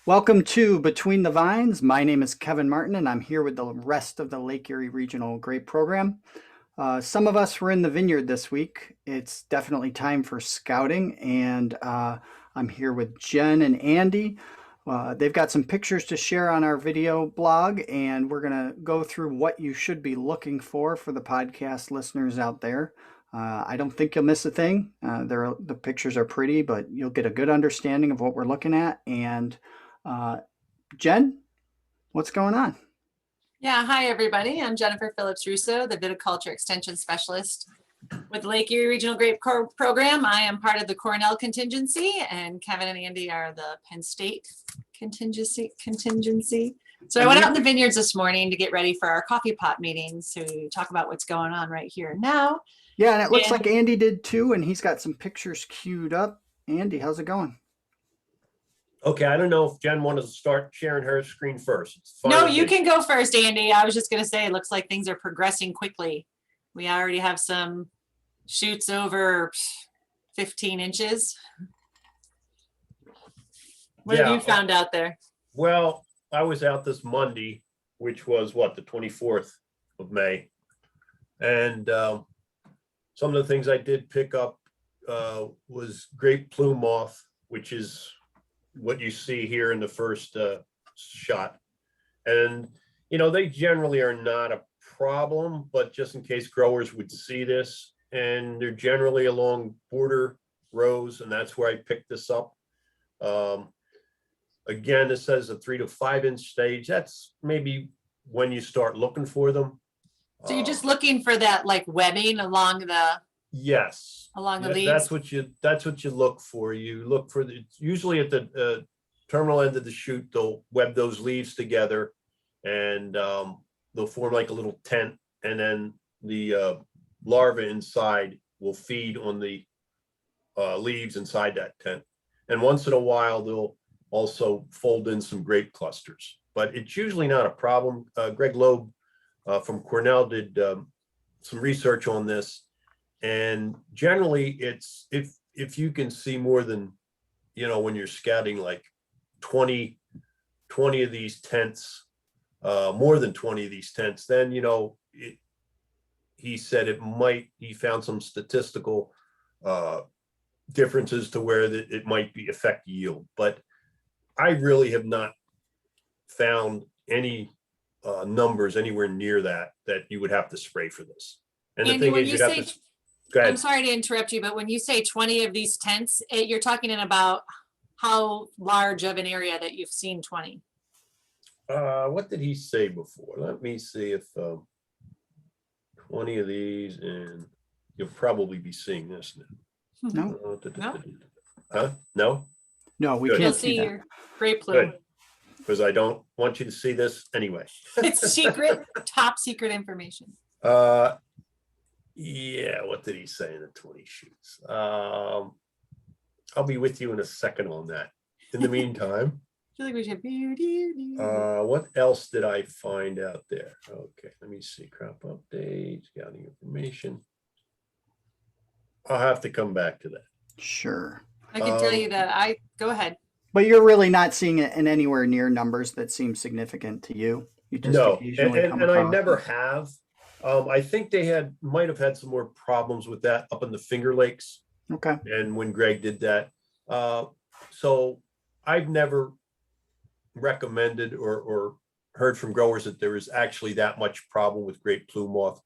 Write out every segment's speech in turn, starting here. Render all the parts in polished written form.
Welcome to Between the Vines. My name is Kevin Martin, and I'm here with the rest of the Lake Erie Regional Grape Program. Some of us were in the vineyard this week. It's definitely time for scouting, and I'm here with Jen and Andy. They've got some pictures to share on our video blog, and we're going to go through what you should be looking for the podcast listeners out there. I don't think you'll miss a thing. The pictures are pretty, but you'll get a good understanding of what we're looking at. And Jen, what's going on? Yeah, hi everybody. I'm Jennifer Phillips Russo, the Viticulture Extension Specialist with the Lake Erie Regional Grape Program. I am part of the Cornell contingency, and Kevin and Andy are the Penn State contingency. So I went out in the vineyards this morning to get ready for our coffee pot meetings to talk about what's going on right here and now. Yeah, and it looks like Andy did too, and he's got some pictures queued up. Andy, how's it going? Okay, I don't know if Jen wanted to start sharing her screen first. No, you can go first, Andy. I was just going to say, it looks like things are progressing quickly. We already have some shoots over 15 inches. What have you found out there? Well, I was out this Monday, which was what, the 24th of May. And some of the things I did pick up was grape plume moth, which is what you see here in the first shot. And, you know, they generally are not a problem, but just in case growers would see this, and they're generally along border rows, and that's where I picked this up. Again, it says a 3 to 5 inch stage. That's maybe when you start looking for them. So you're just looking for that like webbing along the along the leaves. That's what you look for. You look for usually at the terminal end of the shoot. They'll web those leaves together, and they'll form like a little tent, and then the larva inside will feed on the leaves inside that tent. And once in a while, they'll also fold in some grape clusters, but it's usually not a problem. Greg Loeb from Cornell did some research on this. And generally it's, if you can see more than, you know, when you're scouting like 20 of these tents, more than 20 of these tents, then, you know, he said he found some statistical differences to where it might affect yield. But I really have not found any numbers anywhere near that you would have to spray for this. And the thing is, you'd have to. I'm sorry to interrupt you, but when you say 20 of these tents, you're talking about how large of an area that you've seen 20? What did he say before? Let me see if 20 of these, and you'll probably be seeing this now. No. Huh? No? No, we can't see that. Your grape plume. Because I don't want you to see this anyway. It's secret, top secret information. Yeah, what did he say in the 20 shoots? I'll be with you in a second on that. In the meantime, I feel like we should. what else did I find out there? Okay, let me see. Crop updates, scouting information. I'll have to come back to that. Sure. I can tell you that go ahead. But you're really not seeing it in anywhere near numbers that seem significant to you. You just no, and I never have. I think they might have had some more problems with that up in the Finger Lakes. Okay. And when Greg did that, so I've never recommended or heard from growers that there is actually that much problem with grape plume moth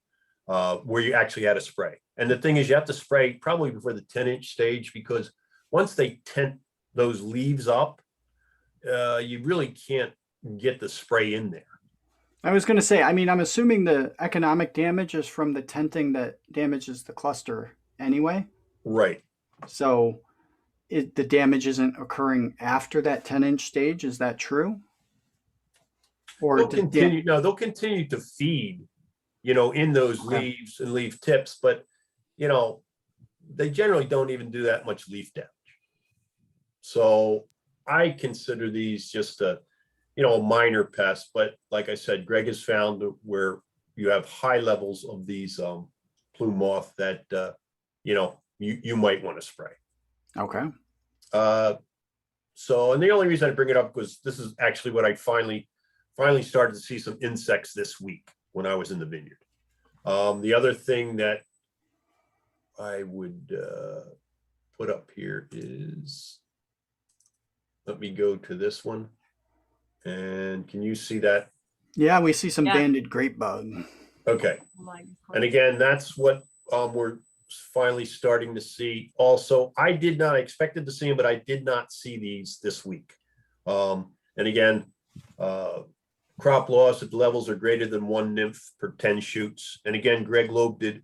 where you actually had to spray. And the thing is, you have to spray probably before the 10-inch stage, because once they tent those leaves up, you really can't get the spray in there. I was going to say, I mean, I'm assuming the economic damage is from the tenting that damages the cluster anyway. Right. So the damage isn't occurring after that 10-inch stage. Is that true? Or they'll continue to feed, you know, in those leaves and leaf tips, but, you know, they generally don't even do that much leaf damage. So I consider these just a minor pest, but like I said, Greg has found where you have high levels of these plume moth that you might want to spray. Okay. So, and the only reason I bring it up was this is actually what I finally started to see some insects this week when I was in the vineyard. The other thing that I would put up here is, let me go to this one. And can you see that? Yeah, we see some Yeah. banded grape bug. Okay. And again, that's what we're finally starting to see. Also, I did not expected to see them, but I did not see these this week. And again, crop loss at the levels are greater than 1 nymph per 10 shoots. And again, Greg Loeb did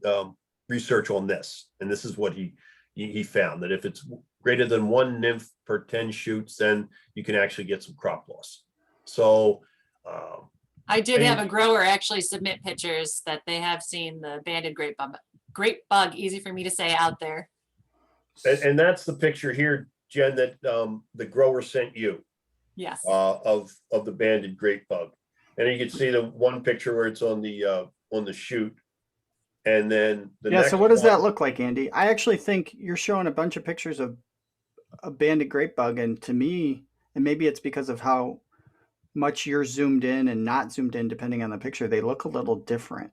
research on this, and this is what he found, that if it's greater than 1 nymph per 10 shoots, then you can actually get some crop loss. So I did have a grower actually submit pictures that they have seen the banded grape bug, easy for me to say, out there. and that's the picture here, Jen, that the grower sent you Yes. of the banded grape bug. And you can see the one picture where it's on the shoot. And then the Yeah, next so what does one, that look like, Andy? I actually think you're showing a bunch of pictures of a banded grape bug, and to me, and maybe it's because of how much you're zoomed in and not zoomed in, depending on the picture, they look a little different.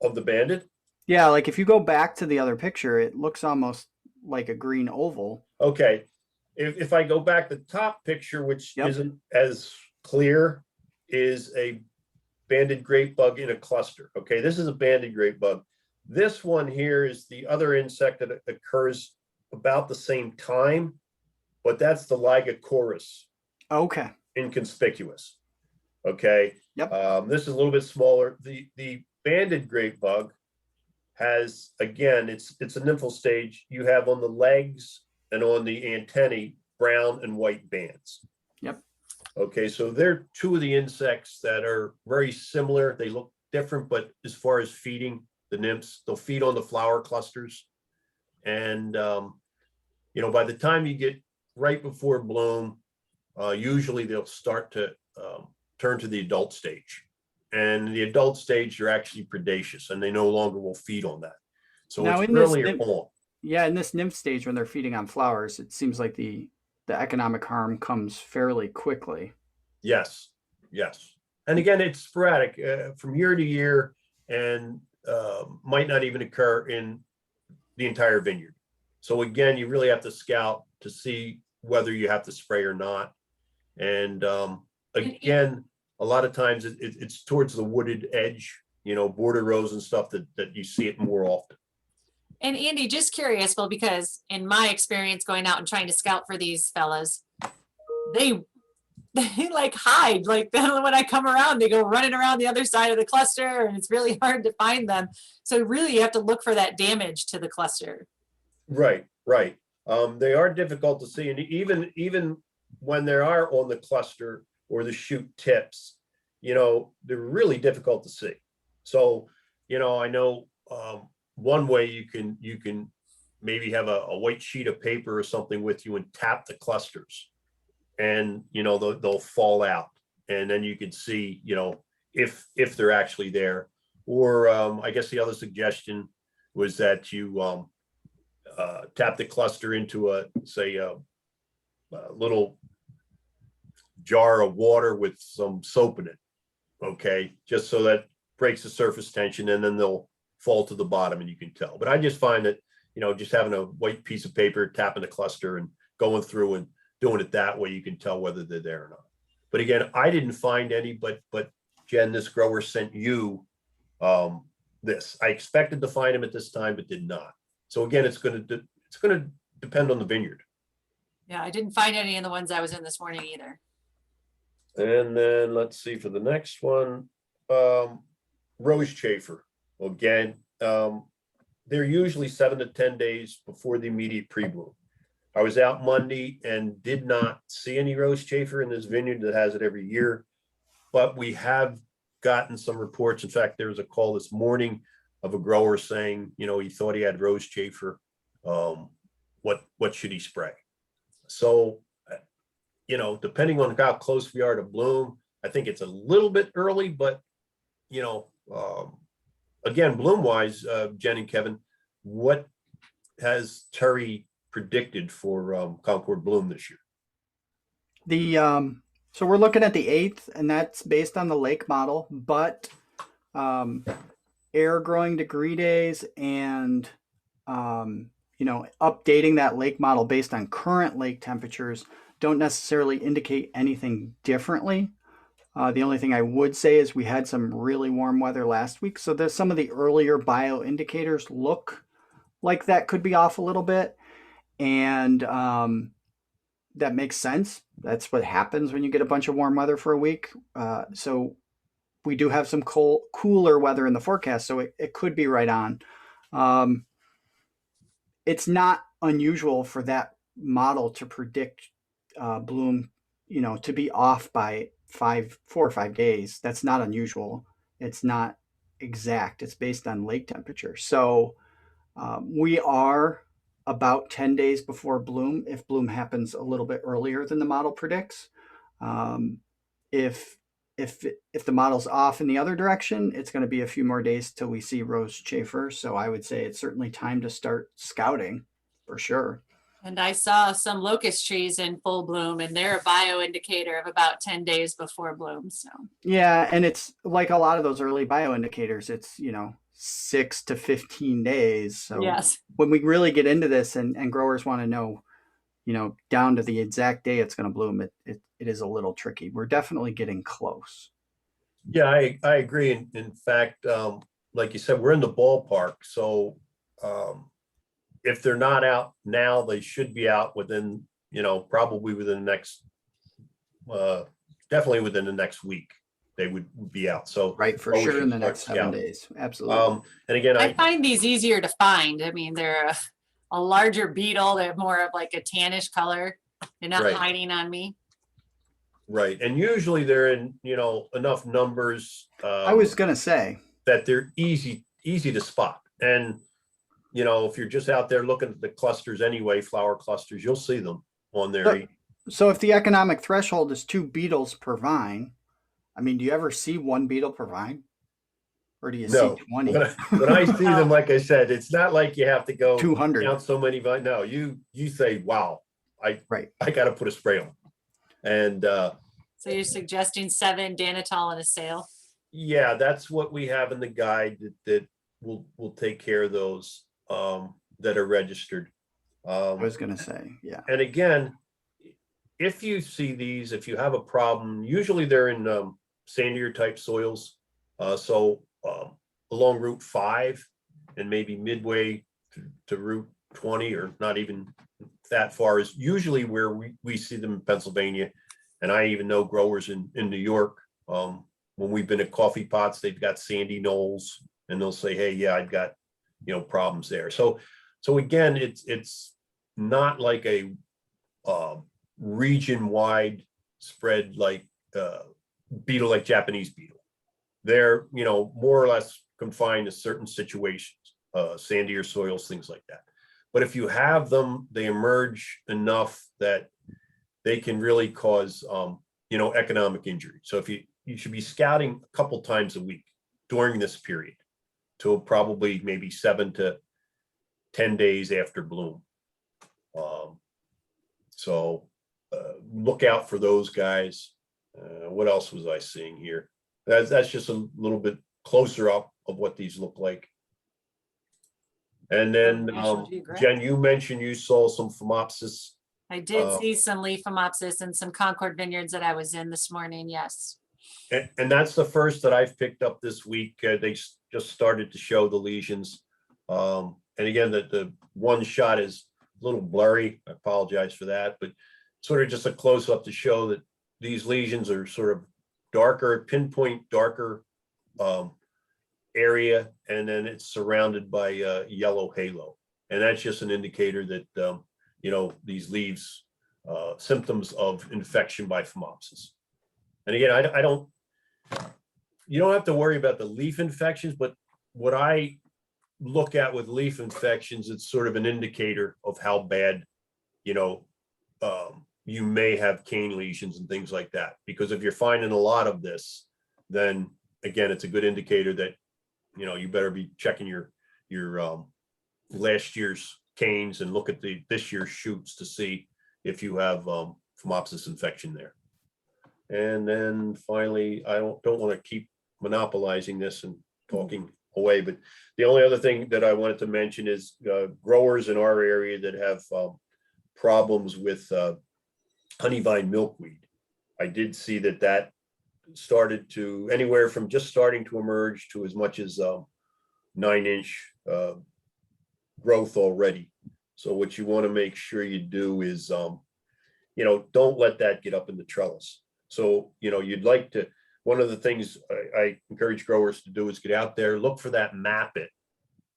of the banded? Yeah, like if you go back to the other picture, it looks almost like a green oval. Okay. If I go back, the top picture, which Yep. isn't as clear, is a banded grape bug in a cluster. Okay, this is a banded grape bug. This one here is the other insect that occurs about the same time, but that's the Ligochorus Okay. inconspicuous. Okay. Yep. This is a little bit smaller. The banded grape bug has, again, it's a nymphal stage. You have on the legs and on the antennae brown and white bands. Yep. Okay, so they're two of the insects that are very similar. They look different, but as far as feeding, the nymphs, they'll feed on the flower clusters. And, by the time you get right before bloom, usually they'll start to turn to the adult stage. And the adult stage, they're actually predaceous and they no longer will feed on that. So Now, it's in this really nymph- on. Yeah, in this nymph stage, when they're feeding on flowers, it seems like the economic harm comes fairly quickly. Yes, yes. And again, it's sporadic from year to year and might not even occur in the entire vineyard. So again, you really have to scout to see whether you have to spray or not. And again, a lot of times it's towards the wooded edge, border rows and stuff that you see it more often. And Andy, just curious, well, because in my experience going out and trying to scout for these fellas, they like hide. Like then when I come around, they go running around the other side of the cluster and it's really hard to find them. So really you have to look for that damage to the cluster. Right, right. They are difficult to see. And even when they are on the cluster or the shoot tips, they're really difficult to see. So, I know one way you can maybe have a white sheet of paper or something with you and tap the clusters and, they'll fall out. And then you can see, if they're actually there. Or I guess the other suggestion was that you tap the cluster into a little jar of water with some soap in it. Okay, just so that breaks the surface tension and then they'll fall to the bottom and you can tell. But I just find that, just having a white piece of paper, tapping the cluster and going through and doing it that way, you can tell whether they're there or not. But again, I didn't find any, but Jen, this grower sent you this. I expected to find him at this time, but did not. So again, it's going to depend on the vineyard. Yeah, I didn't find any in the ones I was in this morning either. And then let's see for the next one, rose chafer. Again, they're usually 7 to 10 days before the immediate pre-bloom. I was out Monday and did not see any rose chafer in this vineyard that has it every year, but we have gotten some reports. In fact, there was a call this morning of a grower saying, he thought he had rose chafer. What should he spray? So, depending on how close we are to bloom, I think it's a little bit early, but, again, bloom wise, Jen and Kevin, what has Terry predicted for Concord bloom this year? So we're looking at the 8th, and that's based on the lake model, but um, air growing degree days and updating that lake model based on current lake temperatures don't necessarily indicate anything differently. The only thing I would say is we had some really warm weather last week, so there's some of the earlier bio indicators look like that could be off a little bit, and that makes sense. That's what happens when you get a bunch of warm weather for a week. So we do have some cooler weather in the forecast, so it could be right on. Um, it's not unusual for that model to predict bloom, to be off by 4 or 5 days. That's not unusual. It's not exact. It's based on lake temperature. So we are about 10 days before bloom if bloom happens a little bit earlier than the model predicts. Um, if if the model's off in the other direction, it's going to be a few more days till we see rose chafer. So I would say it's certainly time to start scouting for sure. And I saw some locust trees in full bloom, and they're a bio indicator of about 10 days before bloom. So Yeah, and it's like a lot of those early bio indicators, it's 6 to 15 days. So yes. when we really get into this and growers want to know, down to the exact day it's going to bloom, it is a little tricky. We're definitely getting close. Yeah, I agree. In fact, like you said, we're in the ballpark. So if they're not out now, they should be out within, probably within the next, definitely within the next week, they would be out. So Right, for we sure in should the start next 7 scouting. days. Absolutely. And again, I find these easier to find. I mean, they're a larger beetle. They have more of like a tannish color. They're not Right. hiding on me. Right. And usually they're in, enough numbers I was going to say, that they're easy to spot. And, if you're just out there looking at the clusters anyway, flower clusters, you'll see them on there. so if the economic threshold is 2 beetles per vine, I mean, do you ever see 1 beetle per vine? Or do you No, see 20? when I see them, like I said, it's not like you have to go 200. count so many vines. No, you say, wow, I got to put a spray on. And so you're suggesting 7 Danitol in a sale? Yeah, that's what we have in the guide that will take care of those that are registered. I was going to say, yeah. And again, if you see these, if you have a problem, usually they're in sandier type soils. So along Route 5 and maybe midway to Route 20, or not even that far, is usually where we see them in Pennsylvania. And I even know growers in New York. When we've been at coffee pots, they've got sandy knolls, and they'll say, hey, yeah, I've got, problems there. So again, it's not like a region-wide spread like beetle, like Japanese beetle. They're, more or less confined to certain situations, sandier soils, things like that. But if you have them, they emerge enough that they can really cause, economic injury. So if you should be scouting a couple times a week during this period, till probably maybe 7 to 10 days after bloom. So look out for those guys. What else was I seeing here? That's just a little bit closer up of what these look like. And then Jen, you mentioned you saw some Phomopsis. I did see some leaf Phomopsis and some Concord vineyards that I was in this morning. Yes. And that's the first that I've picked up this week. They just started to show the lesions. And again, the one shot is a little blurry. I apologize for that, but sort of just a close up to show that these lesions are sort of darker, pinpoint darker area, and then it's surrounded by yellow halo. And that's just an indicator that, these leaves, symptoms of infection by Phomopsis. And again, you don't have to worry about the leaf infections, but what I look at with leaf infections, it's sort of an indicator of how bad, you may have cane lesions and things like that. Because if you're finding a lot of this, then again, it's a good indicator that, you better be checking your last year's canes and look at this year's shoots to see if you have Phomopsis infection there. And then finally, I don't want to keep monopolizing this and talking away, but the only other thing that I wanted to mention is growers in our area that have problems with honeyvine milkweed. I did see that started to anywhere from just starting to emerge to as much as 9-inch growth already. So what you want to make sure you do is, don't let that get up in the trellis. So, you'd like to, one of the things I encourage growers to do is get out there, look for that, map it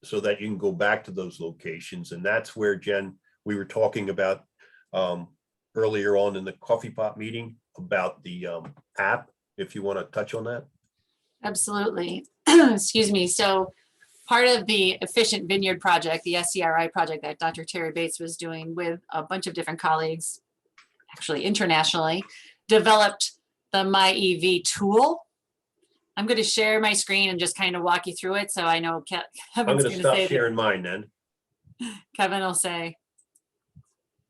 so that you can go back to those locations. And that's where, Jen, we were talking about earlier on in the coffee pot meeting about the app, if you want to touch on that. Absolutely. Excuse me. So part of the Efficient Vineyard project, the SCRI project that Dr. Terry Bates was doing with a bunch of different colleagues, actually internationally, developed the MyEV tool. I'm going to share my screen and just kind of walk you through it. So I know I'm going to stop sharing mine then. Kevin will say,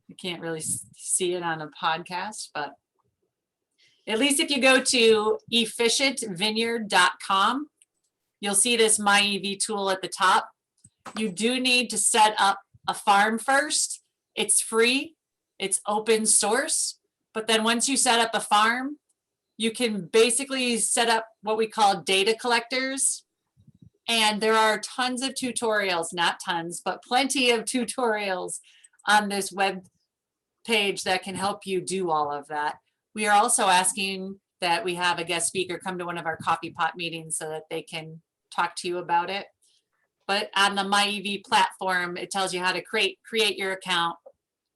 you can't really see it on a podcast, but at least if you go to efficientvineyard.com, you'll see this MyEV tool at the top. You do need to set up a farm first. It's free, it's open source. But then once you set up a farm, you can basically set up what we call data collectors. And there are tons of tutorials, not tons, but plenty of tutorials on this web page that can help you do all of that. We are also asking that we have a guest speaker come to one of our coffee pot meetings so that they can talk to you about it. But on the MyEV platform, it tells you how to create your account.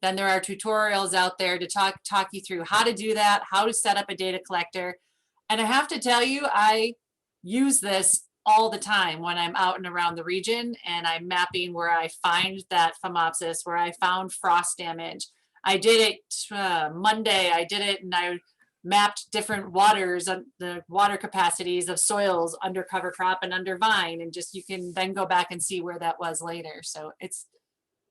Then there are tutorials out there to talk you through how to do that, how to set up a data collector. And I have to tell you, I use this all the time when I'm out and around the region and I'm mapping where I find that Phomopsis, where I found frost damage. I did it Monday, I did it and I mapped different waters, the water capacities of soils under cover crop and under vine, and just you can then go back and see where that was later. So it's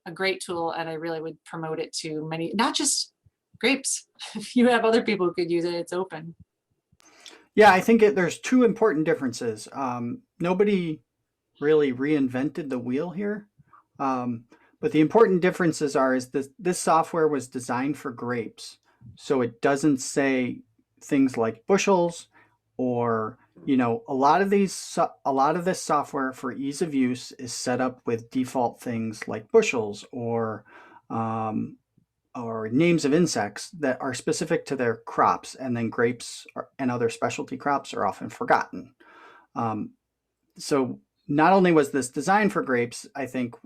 a great tool and I really would promote it to many, not just grapes. If you have other people who could use it, it's open. Yeah, I think there's two important differences. Nobody really reinvented the wheel here. But the important differences is this software was designed for grapes. So it doesn't say things like bushels or, a lot of this software for ease of use is set up with default things like bushels or names of insects that are specific to their crops, and then grapes and other specialty crops are often forgotten. So not only was this designed for grapes, I think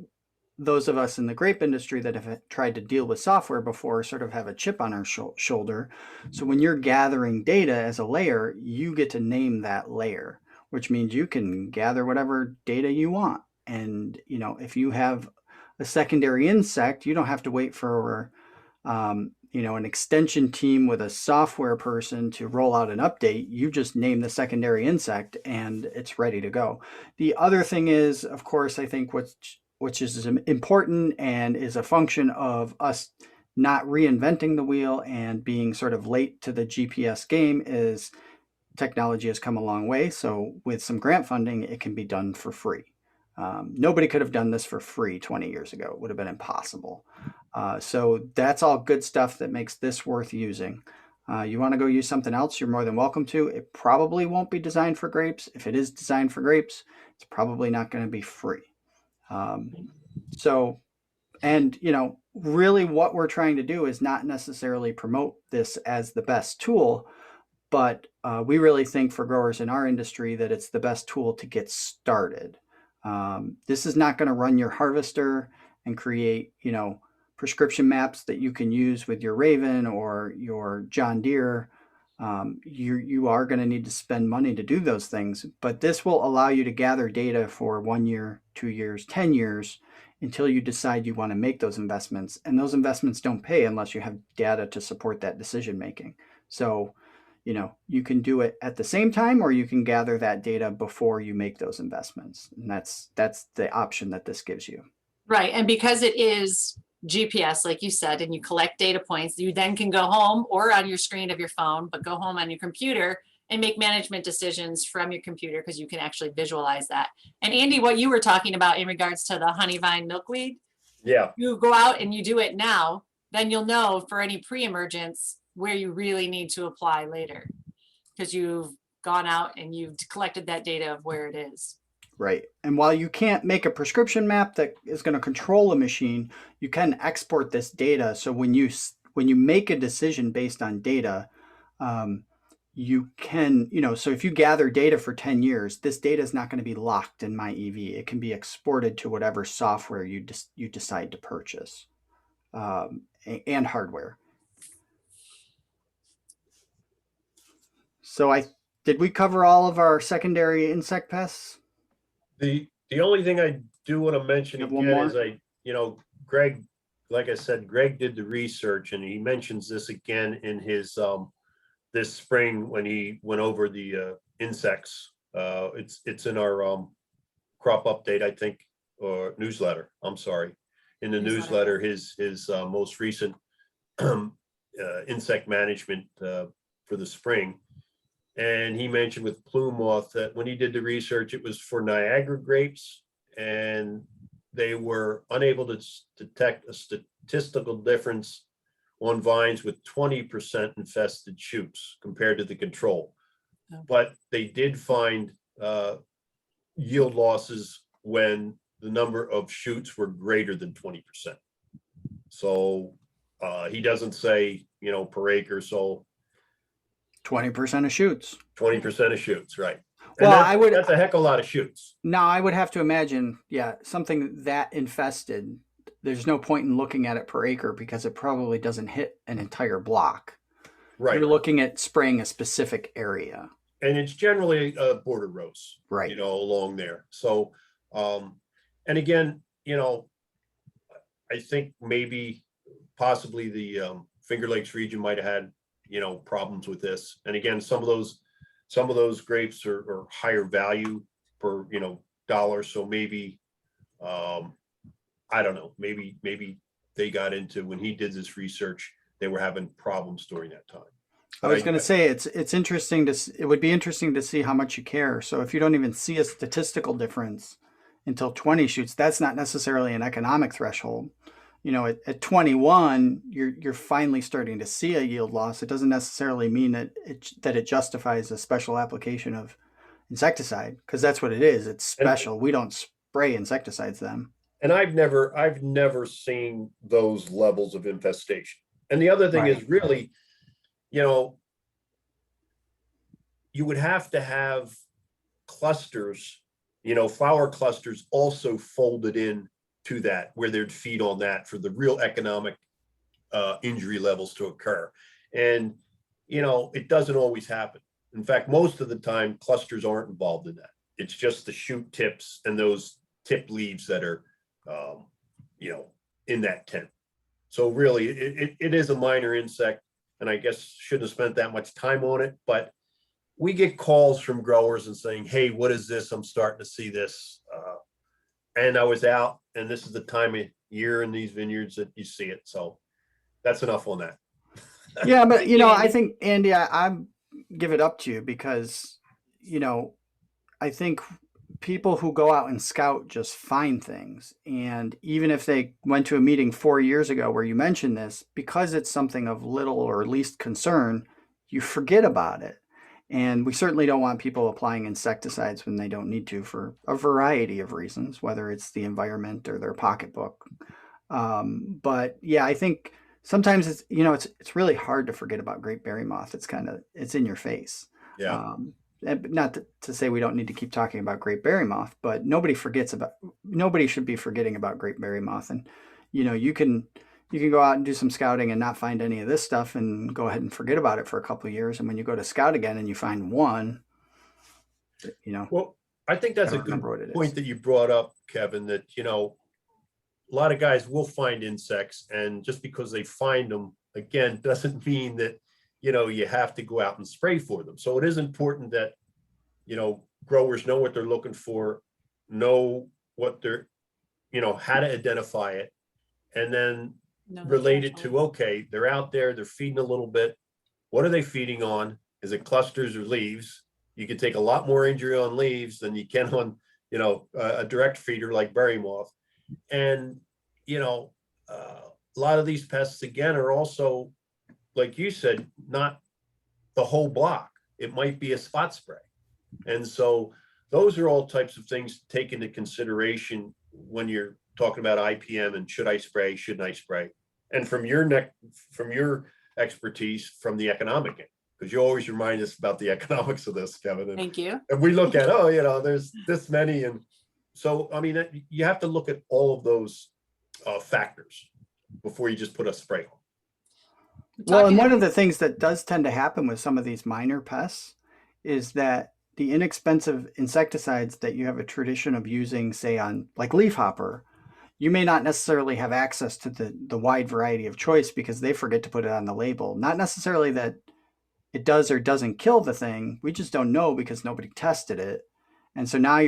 those of us in the grape industry that have tried to deal with software before sort of have a chip on our shoulder. So when you're gathering data as a layer, you get to name that layer, which means you can gather whatever data you want. And, if you have a secondary insect, you don't have to wait for, an extension team with a software person to roll out an update. You just name the secondary insect and it's ready to go. The other thing is, of course, I think which is important and is a function of us not reinventing the wheel and being sort of late to the GPS game, is technology has come a long way. So with some grant funding, it can be done for free. Nobody could have done this for free 20 years ago. It would have been impossible. So that's all good stuff that makes this worth using. You want to go use something else, you're more than welcome to. It probably won't be designed for grapes. If it is designed for grapes, it's probably not going to be free. Really what we're trying to do is not necessarily promote this as the best tool, but we really think for growers in our industry that it's the best tool to get started. This is not going to run your harvester and create, prescription maps that you can use with your Raven or your John Deere. You are going to need to spend money to do those things, but this will allow you to gather data for 1 year, 2 years, 10 years until you decide you want to make those investments. And those investments don't pay unless you have data to support that decision making. So, you can do it at the same time, or you can gather that data before you make those investments. And that's the option that this gives you. Right. And because it is GPS, like you said, and you collect data points. You then can go home or on your screen of your phone, but go home on your computer and make management decisions from your computer because you can actually visualize that. And Andy, what you were talking about in regards to the honey vine milkweed, Yeah, you go out and you do it now, then you'll know for any pre-emergence where you really need to apply later because you've gone out and you've collected that data of where it is. Right. And while you can't make a prescription map that is going to control a machine, you can export this data. So when you make a decision based on data, um, you can, so if you gather data for 10 years, this data is not going to be locked in my EV. It can be exported to whatever software you decide to purchase, and hardware. So did we cover all of our secondary insect pests? the only thing I do want to mention You have one again more? is Greg, like I said, Greg did the research and he mentions this again in his this spring when he went over the insects. It's in our crop update, I think, or newsletter. I'm sorry. In the newsletter, his most recent insect management for the spring. And he mentioned with plume moth that when he did the research, it was for Niagara grapes, and they were unable to detect a statistical difference on vines with 20% infested shoots compared to the control. Oh. But they did find yield losses when the number of shoots were greater than 20%. So he doesn't say, per acre, so 20% of shoots. 20% of shoots, right? And Well, that's a heck of a lot of shoots. Now, I would have to imagine, yeah, something that infested, there's no point in looking at it per acre because it probably doesn't hit an entire block. Right. You're looking at spraying a specific area. And it's generally border rows, Right. along there. So, and again, I think maybe possibly the Finger Lakes region might have had, problems with this. And again, some of those grapes are higher value per, dollar. So maybe, I don't know, maybe they got into, when he did this research, they were having problems during that time. I was going to say it's interesting it would be interesting to see how much you care. So if you don't even see a statistical difference until 20 shoots, that's not necessarily an economic threshold. At 21, you're finally starting to see a yield loss. It doesn't necessarily mean that it justifies a special application of insecticide, because that's what it is. It's special. We don't spray insecticides then. And I've never seen those levels of infestation. And the other thing is really, you would have to have clusters, flower clusters also folded in to that, where they'd feed on that for the real economic injury levels to occur. And, it doesn't always happen. In fact, most of the time, clusters aren't involved in that. It's just the shoot tips and those tip leaves that are, in that tent. So really, it is a minor insect, and I guess shouldn't have spent that much time on it, but we get calls from growers and saying, hey, what is this? I'm starting to see this. And I was out, and this is the time of year in these vineyards that you see it. So that's enough on that. Yeah, but I think, Andy, I give it up to you because, I think people who go out and scout just find things. And even if they went to a meeting 4 years ago where you mentioned this, because it's something of little or least concern, you forget about it. And we certainly don't want people applying insecticides when they don't need to for a variety of reasons, whether it's the environment or their pocketbook. But yeah, I think sometimes it's really hard to forget about grape berry moth. It's in your face. Yeah. Not to say we don't need to keep talking about grape berry moth, but nobody should be forgetting about grape berry moth. And you can go out and do some scouting and not find any of this stuff and go ahead and forget about it for a couple of years. And when you go to scout again and you find one, well, I think that's a good point that you brought up, Kevin, that, a lot of guys will find insects, and just because they find them, again, doesn't mean that, you have to go out and spray for them. So it is important that, growers know what they're looking for, know what they're, how to identify it, and then Know the related threshold. to, okay, they're out there, they're feeding a little bit. What are they feeding on? Is it clusters or leaves? You can take a lot more injury on leaves than you can on, a direct feeder like berry moth. And, a lot of these pests, again, are also, like you said, not the whole block. It might be a spot spray. And so those are all types of things to take into consideration when you're talking about IPM and should I spray, shouldn't I spray? And from your expertise, from the economic end, because you always remind us about the economics of this, Kevin. And, Thank you. and we look at, there's this many. And so, I mean, you have to look at all of those factors before you just put a spray on. Well, and Talking one of the things that does tend to happen with some of these minor pests is that the inexpensive insecticides that you have a tradition of using, say on like leafhopper, you may not necessarily have access to the wide variety of choice because they forget to put it on the label. Not necessarily that it does or doesn't kill the thing. We just don't know because nobody tested it. And so now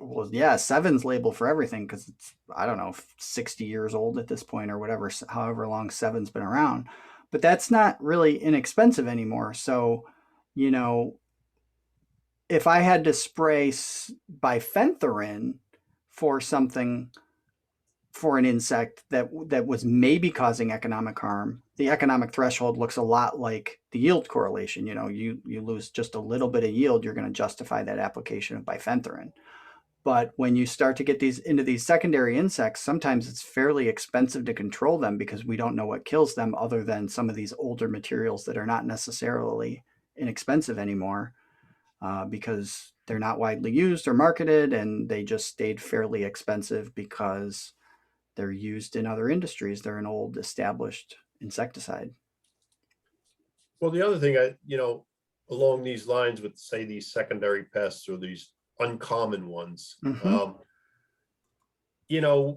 well, yeah, seven's labeled for everything because it's, I don't know, 60 years old at this point or whatever, however long seven's been around. But that's not really inexpensive anymore. So, you know, if I had to spray bifenthrin for something, for an insect that was maybe causing economic harm, the economic threshold looks a lot like the yield correlation. You know, you lose just a little bit of yield, you're going to justify that application of bifenthrin. But when you start to get these into these secondary insects, sometimes it's fairly expensive to control them because we don't know what kills them other than some of these older materials that are not necessarily inexpensive anymore because they're not widely used or marketed, and they just stayed fairly expensive because they're used in other industries. They're an old established insecticide. Well, the other thing along these lines with, say, these secondary pests or these uncommon ones, Mm-hmm.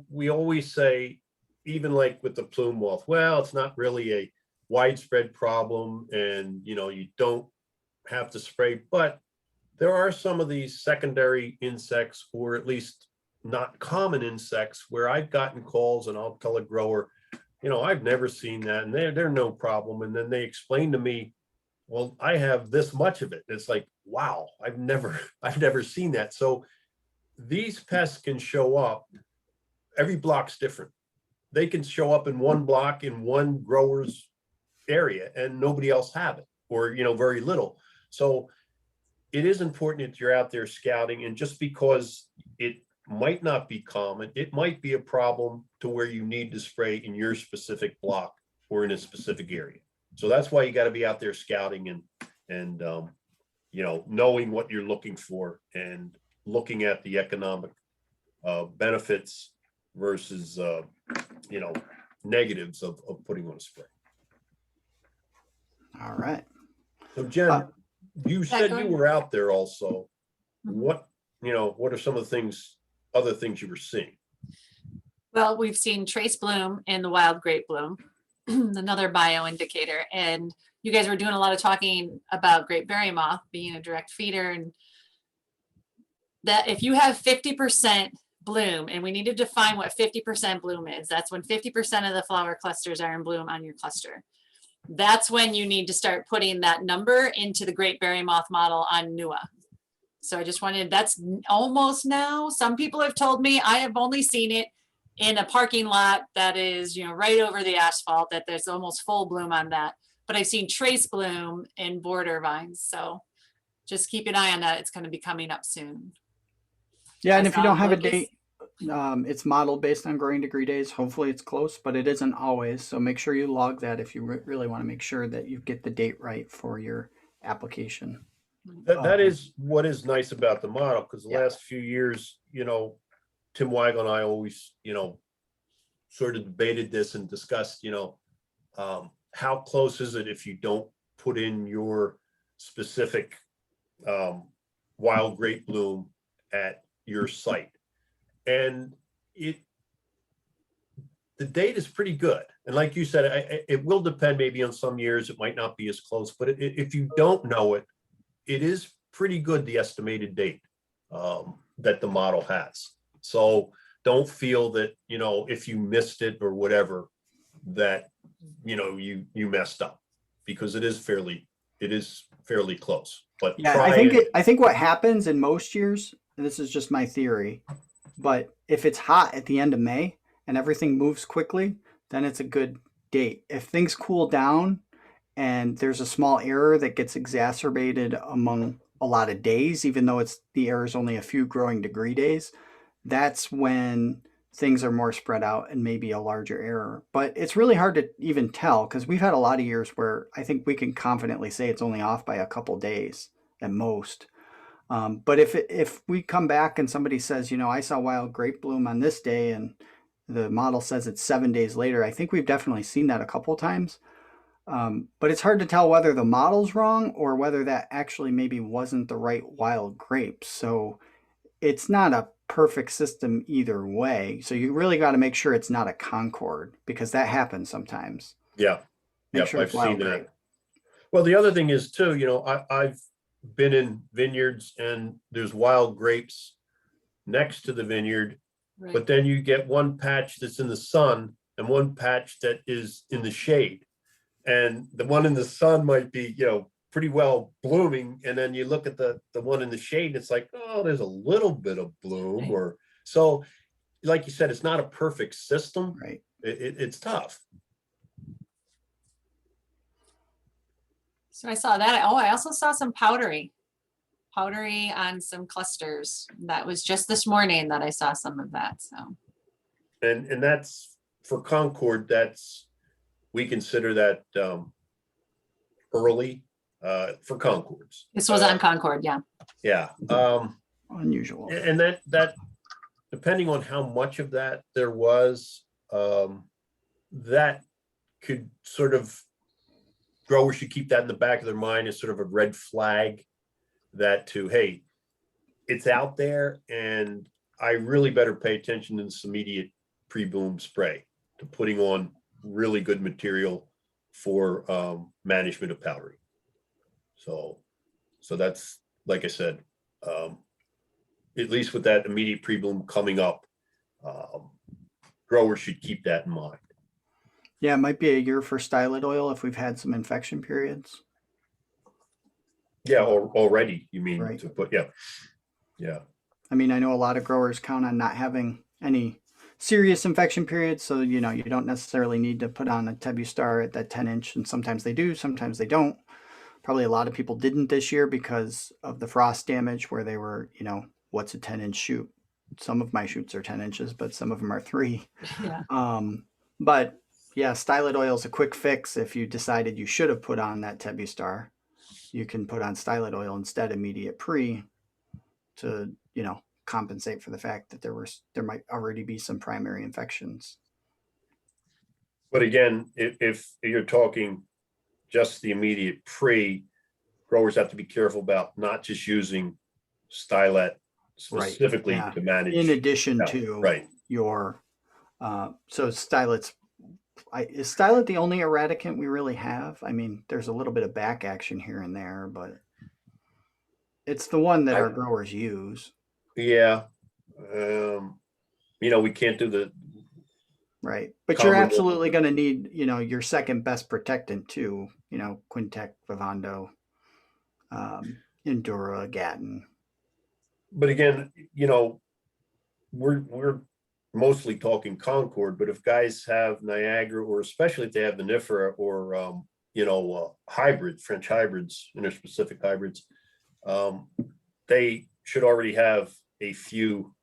we always say, even like with the plume moth, well, it's not really a widespread problem and, you don't have to spray, but there are some of these secondary insects, or at least not common insects, where I've gotten calls and I'll tell a grower, I've never seen that and they're no problem. And then they explain to me, well, I have this much of it. It's like, wow, I've never seen that. So these pests can show up. Every block's different. They can show up in one block in one grower's area and nobody else have it, or, very little. So it is important that you're out there scouting, and just because it might not be common, it might be a problem to where you need to spray in your specific block or in a specific area. So that's why you got to be out there scouting and knowing what you're looking for and looking at the economic benefits versus negatives of putting on a spray. All right. So Jen, you said go you ahead. were out there also. Mhm. What are some of the other things you were seeing? Well, we've seen trace bloom in the wild grape bloom, another bioindicator. And you guys were doing a lot of talking about grape berry moth being a direct feeder, and that if you have 50% bloom, and we need to define what 50% bloom is, that's when 50% of the flower clusters are in bloom on your cluster. That's when you need to start putting that number into the grape berry moth model on NUA. So I just wanted, that's almost now. Some people have told me, I have only seen it in a parking lot that is, right over the asphalt, that there's almost full bloom on that. But I've seen trace bloom in border vines. So just keep an eye on that. It's going to be coming up soon. Yeah, and I if you saw don't have a locust. date, it's modeled based on growing degree days. Hopefully it's close, but it isn't always. So make sure you log that if you really want to make sure that you get the date right for your application. That is what is nice about the model, because the Yeah. last few years, Tim Weigel and I always, sort of debated this and discussed, how close is it if you don't put in your specific wild grape bloom at your site. And the date is pretty good. And like you said, it will depend, maybe on some years, it might not be as close, but if you don't know it, it is pretty good, the estimated date that the model has. So don't feel that, if you missed it or whatever, that, you messed up, because it is fairly close, but Yeah, try and, I think what happens in most years, and this is just my theory, but if it's hot at the end of May and everything moves quickly, then it's a good date. If things cool down and there's a small error that gets exacerbated among a lot of days, even though the error is only a few growing degree days, that's when things are more spread out and maybe a larger error. But it's really hard to even tell because we've had a lot of years where I think we can confidently say it's only off by a couple days at most. But if we come back and somebody says, I saw wild grape bloom on this day and the model says it's 7 days later, I think we've definitely seen that a couple times. But it's hard to tell whether the model's wrong or whether that actually maybe wasn't the right wild grapes. So it's not a perfect system either way. So you really got to make sure it's not a Concord because that happens sometimes. yeah, Make yep, sure I've it's wild seen grape. that. Well, the other thing is too, I've been in vineyards and there's wild grapes next to the vineyard, Right. but then you get one patch that's in the sun and one patch that is in the shade. And the one in the sun might be, pretty well blooming. And then you look at the one in the shade, and it's like, oh, there's a little bit of bloom. Right. Or so, like you said, it's not a perfect system. Right. It's tough. So I saw that. Oh, I also saw some powdery on some clusters. That was just this morning that I saw some of that. So, And that's for Concord, we consider that early for Concords. this was on Concord. Yeah. Yeah. Unusual. And that depending on how much of that there was, that could sort of, growers should keep that in the back of their mind as sort of a red flag that hey, it's out there and I really better pay attention to this immediate pre-bloom spray, to putting on really good material for management of powdery. So that's, like I said, at least with that immediate pre-bloom coming up, growers should keep that in mind. Yeah, it might be a year for stylet oil if we've had some infection periods. Yeah, or already, you mean, Right. to put, yeah. I mean, I know a lot of growers count on not having any serious infection periods, so you don't necessarily need to put on a Tebustar at that 10-inch, and sometimes they do, sometimes they don't. Probably a lot of people didn't this year because of the frost damage where they were, what's a 10-inch shoot? Some of my shoots are 10 inches, but some of them are 3. Yeah. But yeah, stylet oil is a quick fix. If you decided you should have put on that Tebustar, you can put on stylet oil instead immediate pre to, compensate for the fact that there might already be some primary infections. But again, if you're talking just the immediate pre, growers have to be careful about not just using stylet specifically Yeah. to manage. In addition Yeah, to right. your, so stylet's, is stylet the only eradicant we really have? I mean, there's a little bit of back action here and there, but it's the one that our growers use. Yeah. We can't do the, Right. But Common you're one. absolutely going to need, your second best protectant too, Quintec, Vivando, Endura, Gatton. but again, we're mostly talking Concord, but if guys have Niagara, or especially if they have vinifera or hybrids, French hybrids, interspecific hybrids, they should already have a few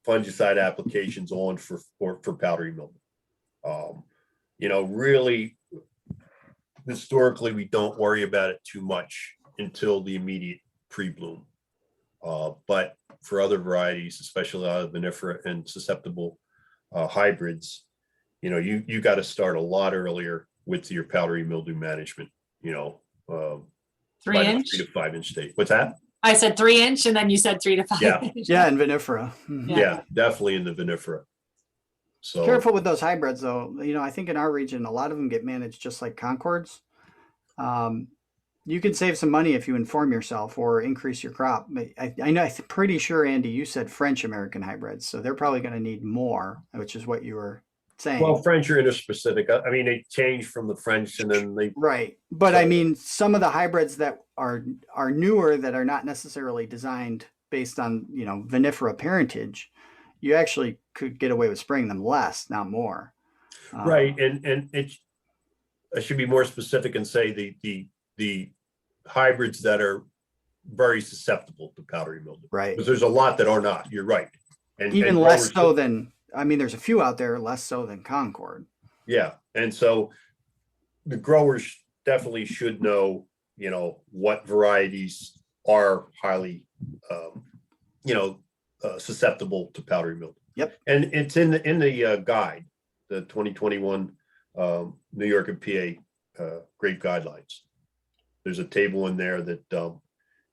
fungicide applications on for powdery mildew. Really, historically, we don't worry about it too much until the immediate pre-bloom. But for other varieties, especially out of vinifera and susceptible hybrids, you got to start a lot earlier with your powdery mildew management. 3 inch. 3 to 5 inch state. What's that? I said 3 inch, and then you said 3 to 5 Yeah. inch. Yeah, and vinifera. Mhm. Yeah, definitely in the vinifera. So Careful with those hybrids, though. I think in our region, a lot of them get managed just like Concords. You can save some money if you inform yourself or increase your crop. But I know, I'm pretty sure, Andy, you said French American hybrids, so they're probably going to need more, which is what you were saying. Well, French are interspecific. I mean, they changed from the French and then they, Right. But I So- mean, some of the hybrids that are newer that are not necessarily designed based on, vinifera parentage, you actually could get away with spraying them less, not more. right, and I should be more specific and say the hybrids that are very susceptible to powdery mildew. Right. Because there's a lot that are not, you're right. And Even and less growers- so than, I mean, there's a few out there less so than Concord. Yeah, and so the growers definitely should know, what varieties are highly, susceptible to powdery mildew. Yep. And it's in the guide, the 2021 New York and PA grape guidelines. There's a table in there that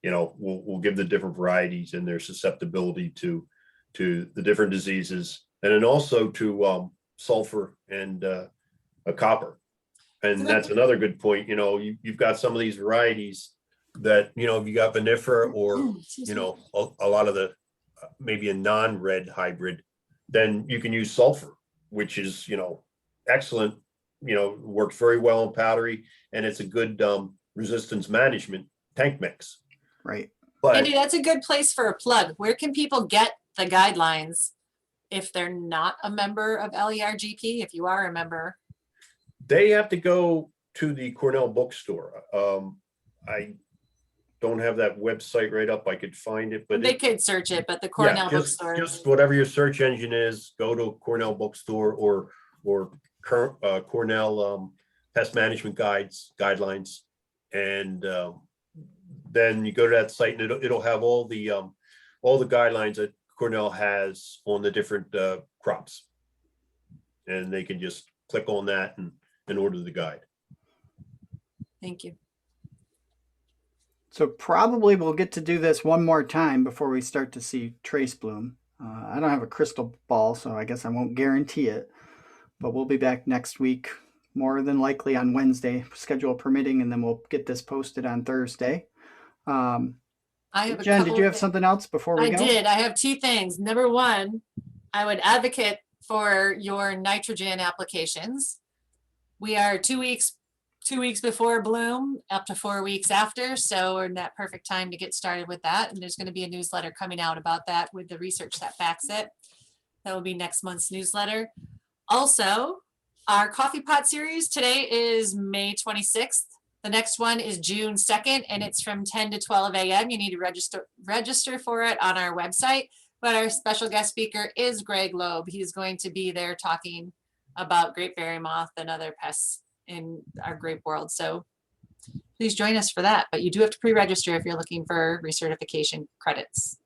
will give the different varieties and their susceptibility to the different diseases, and then also to sulfur and copper. And that's another good point. You've got some of these varieties that, if you got vinifera or, a lot of the, maybe a non-red hybrid, then you can use sulfur, which is, excellent, works very well in powdery, and it's a good resistance management tank mix. Right. But Andy, that's a good place for a plug. Where can people get the guidelines if they're not a member of LERGP? If you are a member, they have to go to the Cornell bookstore. I don't have that website right up. I could find it, but they could search it, but the Cornell bookstore. just whatever your search engine is, go to Cornell bookstore or Cornell pest management guidelines, and then you go to that site and it'll have all the guidelines that Cornell has on the different crops, and they can just click on that and order the guide. Thank you. So probably we'll get to do this one more time before we start to see trace bloom. I don't have a crystal ball, so I guess I won't guarantee it, but we'll be back next week, more than likely on Wednesday, schedule permitting, and then we'll get this posted on Thursday. I have Jen, did you have something else before we I go? did. I have two things. Number one, I would advocate for your nitrogen applications. We are 2 weeks before bloom, up to 4 weeks after. So we're in that perfect time to get started with that. And there's going to be a newsletter coming out about that with the research that backs it. That will be next month's newsletter. Also, our coffee pot series today is May 26th. The next one is June 2nd, and it's from 10 to 12 a.m. You need to register for it on our website. But our special guest speaker is Greg Loeb. He's going to be there talking about grapeberry moth and other pests in our grape world. So please join us for that. But you do have to pre-register if you're looking for recertification credits.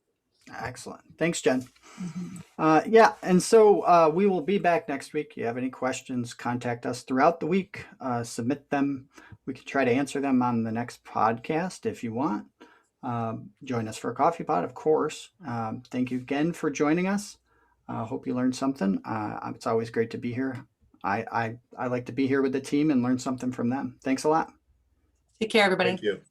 Excellent. Thanks, Jen. Yeah, and so we will be back next week. If you have any questions, contact us throughout the week. Submit them. We can try to answer them on the next podcast if you want. Join us for a coffee pot, of course. Thank you again for joining us. Hope you learned something. It's always great to be here. I like to be here with the team and learn something from them. Thanks a lot. Take care, everybody. Thank you.